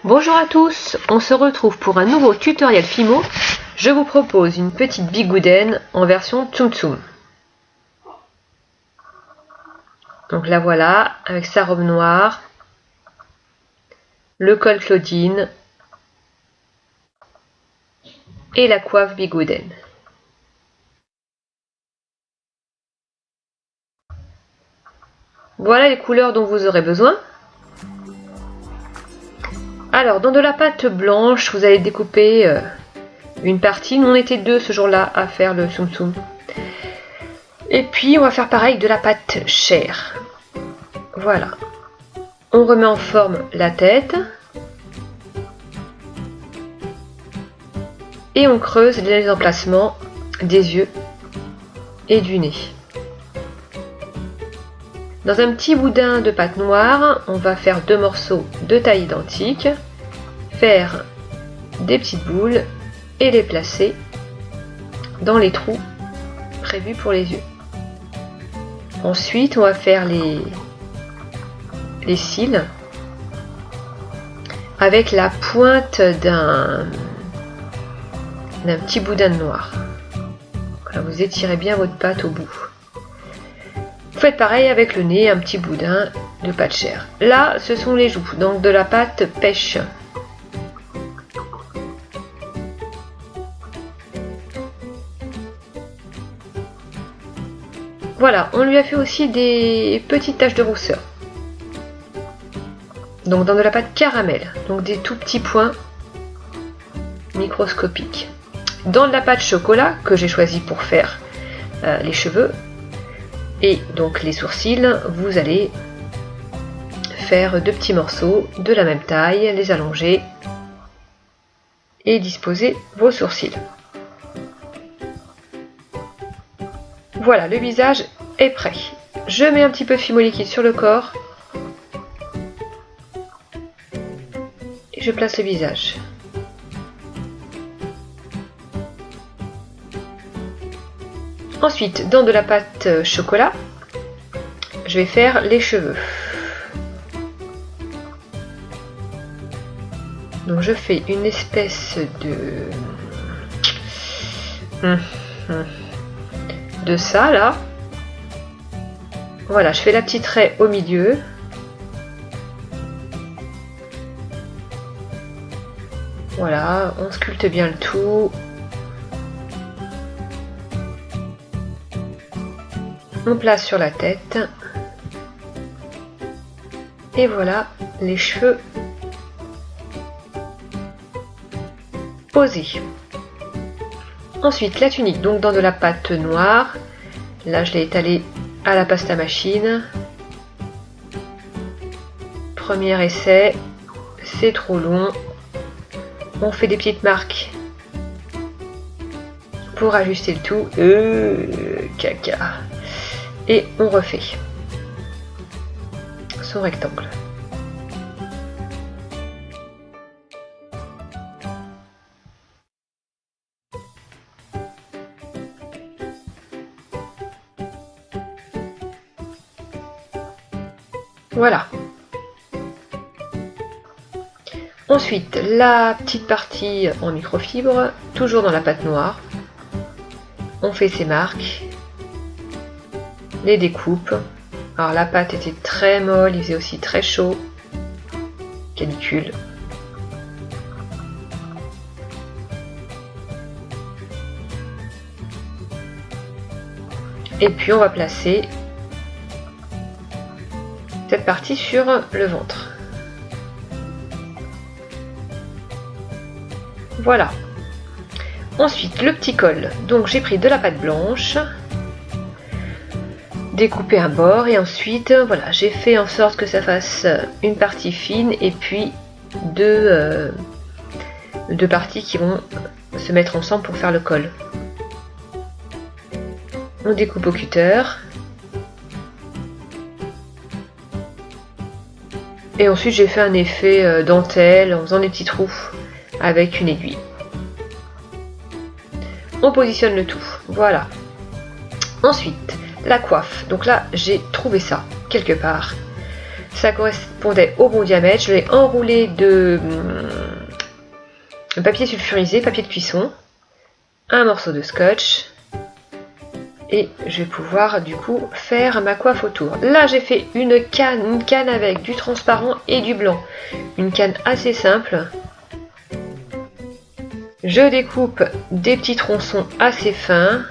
Bonjour à tous, on se retrouve pour un nouveau tutoriel Fimo. Je vous propose une petite bigoudaine en version Tsum Tsum. Donc la voilà, avec sa robe noire, le col Claudine et la coiffe bigoudaine. Voilà les couleurs dont vous aurez besoin. Alors, dans de la pâte blanche, vous allez découper une partie. Nous, on était deux ce jour-là à faire le Tsum Tsum. Et puis, on va faire pareil de la pâte chair. Voilà. On remet en forme la tête. Et on creuse les emplacements des yeux et du nez. Dans un petit boudin de pâte noire, on va faire deux morceaux de taille identique, faire des petites boules et les placer dans les trous prévus pour les yeux. Ensuite, on va faire les cils avec la pointe d'un petit boudin de noir. Voilà, vous étirez bien votre pâte au bout. Vous faites pareil avec le nez, un petit boudin de pâte chair. Là, ce sont les joues, donc de la pâte pêche. Voilà, on lui a fait aussi des petites taches de rousseur. Donc dans de la pâte caramel, donc des tout petits points microscopiques. Dans de la pâte chocolat, que j'ai choisi pour faire les cheveux, et donc les sourcils, vous allez faire deux petits morceaux de la même taille, les allonger et disposer vos sourcils. Voilà, le visage est prêt. Je mets un petit peu de Fimo liquide sur le corps et je place le visage. Ensuite, dans de la pâte chocolat, je vais faire les cheveux. Donc je fais une espèce de ça là. Voilà, je fais la petite raie au milieu. Voilà, on sculpte bien le tout. On place sur la tête. Et voilà les cheveux posés. Ensuite la tunique, donc dans de la pâte noire. Là je l'ai étalée à la pasta machine. Premier essai, c'est trop long. On fait des petites marques pour ajuster le tout. Caca. Et on refait son rectangle. Voilà. Ensuite, la petite partie en microfibre, toujours dans la pâte noire. On fait ses marques. Les découpe. Alors la pâte était très molle, il faisait aussi très chaud. Canicule. Et puis on va placer cette partie sur le ventre. Voilà. Ensuite le petit col. Donc j'ai pris de la pâte blanche. Découper un bord et ensuite voilà, j'ai fait en sorte que ça fasse une partie fine et puis deux parties qui vont se mettre ensemble pour faire le col. On découpe au cutter et ensuite j'ai fait un effet dentelle en faisant des petits trous avec une aiguille. On positionne le tout, voilà. Ensuite la coiffe, donc là j'ai trouvé ça quelque part. Ça correspondait au bon diamètre. Je l'ai enroulé de papier sulfurisé, papier de cuisson, un morceau de scotch. Et je vais pouvoir du coup faire ma coiffe autour. Là j'ai fait une canne avec du transparent et du blanc. Une canne assez simple. Je découpe des petits tronçons assez fins.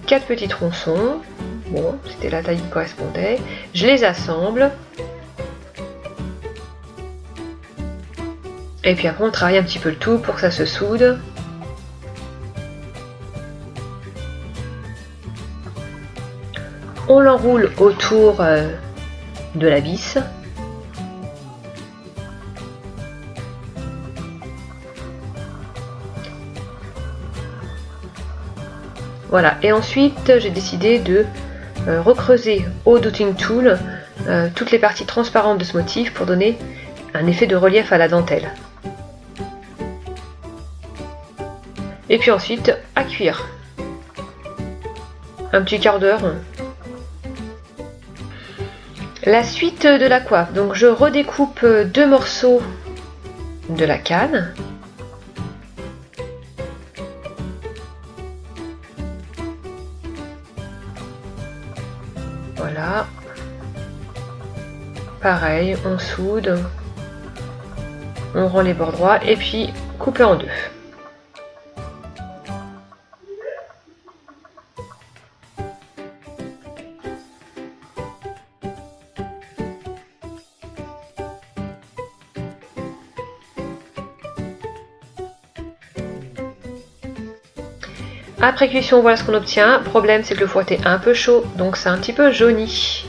4 petits tronçons. Bon, c'était la taille qui correspondait. Je les assemble. Et puis après on travaille un petit peu le tout pour que ça se soude. On l'enroule autour de la vis. Voilà, et ensuite j'ai décidé de recreuser au dotting tool toutes les parties transparentes de ce motif pour donner un effet de relief à la dentelle. Et puis ensuite à cuire. Un petit quart d'heure. La suite de la coiffe, donc je redécoupe 2 morceaux de la canne. Voilà. Pareil, on soude, on rend les bords droits et puis couper en 2. Après cuisson, voilà ce qu'on obtient. Problème, c'est que le four était un peu chaud, donc c'est un petit peu jauni.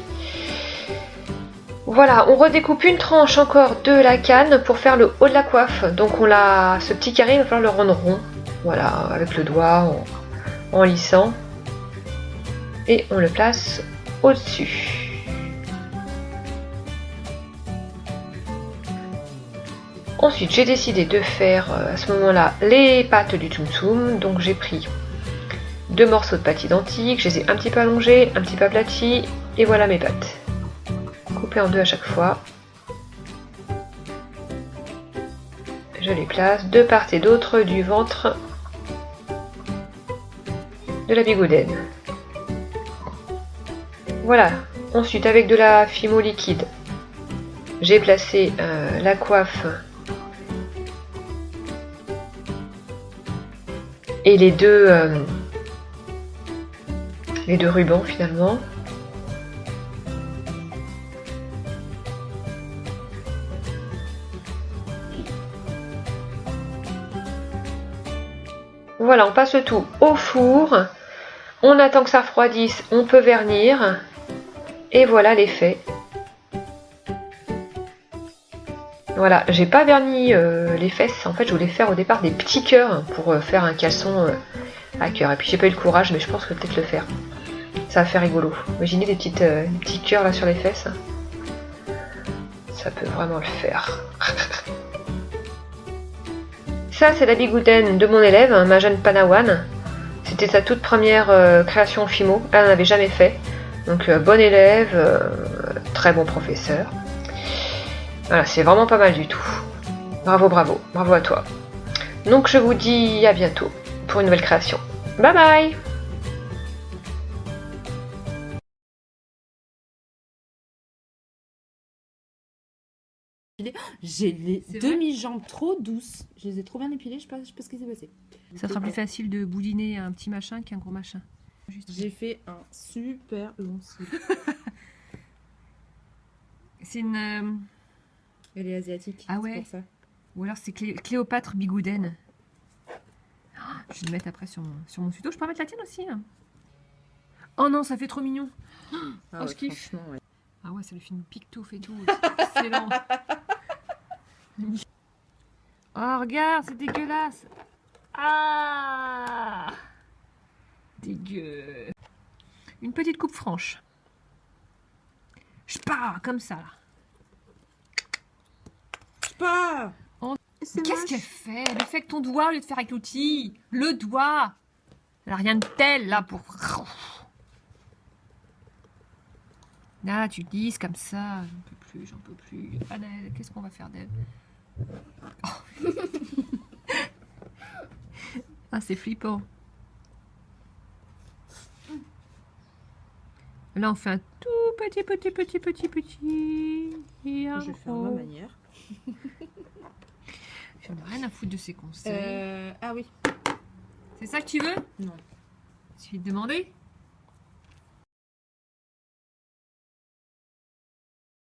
Voilà, on redécoupe une tranche encore de la canne pour faire le haut de la coiffe. Donc ce petit carré, il va falloir le rendre rond. Voilà, avec le doigt, en lissant. Et on le place au-dessus. Ensuite, j'ai décidé de faire à ce moment-là les pattes du tsum tsum. Donc j'ai pris 2 morceaux de pâte identique, je les ai un petit peu allongés, un petit peu aplatis, et voilà mes pâtes. Coupées en 2 à chaque fois. Je les place de part et d'autre du ventre de la bigoudaine. Voilà, ensuite avec de la fimo liquide, j'ai placé la coiffe et les deux rubans finalement. Voilà, on passe le tout au four. On attend que ça refroidisse, on peut vernir. Et voilà l'effet. Voilà, j'ai pas verni les fesses. En fait, je voulais faire au départ des petits cœurs pour faire un caleçon à cœur. Et puis j'ai pas eu le courage, mais je pense que peut-être le faire. Ça va faire rigolo. Imaginez des petits cœurs là sur les fesses. Ça peut vraiment le faire. Ça, c'est la bigoudaine de mon élève, ma jeune Panawan. C'était sa toute première création Fimo. Elle n'en avait jamais fait. Donc, bon élève, très bon professeur. Voilà, c'est vraiment pas mal du tout. Bravo, bravo. Bravo à toi. Donc, je vous dis à bientôt pour une nouvelle création. Bye bye! J'ai les demi-jambes trop douces. Je les ai trop bien épilées, je sais pas ce qui s'est passé. Ça sera plus facile de boudiner un petit machin qu'un gros machin. J'ai fait un super long slip. C'est une... Elle est asiatique. Ah ouais. Pour ça. Ou alors c'est Cléopâtre bigoudaine. Oh, je vais le mettre après sur mon tuto. Je peux mettre la tienne aussi hein. Oh non, ça fait trop mignon. Ah ouais, je kiffe. Ouais. Ah ouais, ça lui fait une pictouf et tout. Excellent. Oh, regarde, c'est dégueulasse. Ah, dégueu. Une petite coupe franche. Je pars comme ça. Je pars. Qu'est-ce qu'elle fait? Elle le fait avec ton doigt au lieu de faire avec l'outil. Le doigt. Elle n'a rien de tel là pour... Là, tu glisses comme ça. Un peu plus. plus, j'en peux plus. Annelle, qu'est-ce qu'on va faire d'elle? Oh. Ah, c'est flippant. Là, on fait un tout petit. Je vais faire à ma manière. J'en ai rien à foutre de ces conseils. Ah oui. C'est ça que tu veux? Non. Il suffit de demander.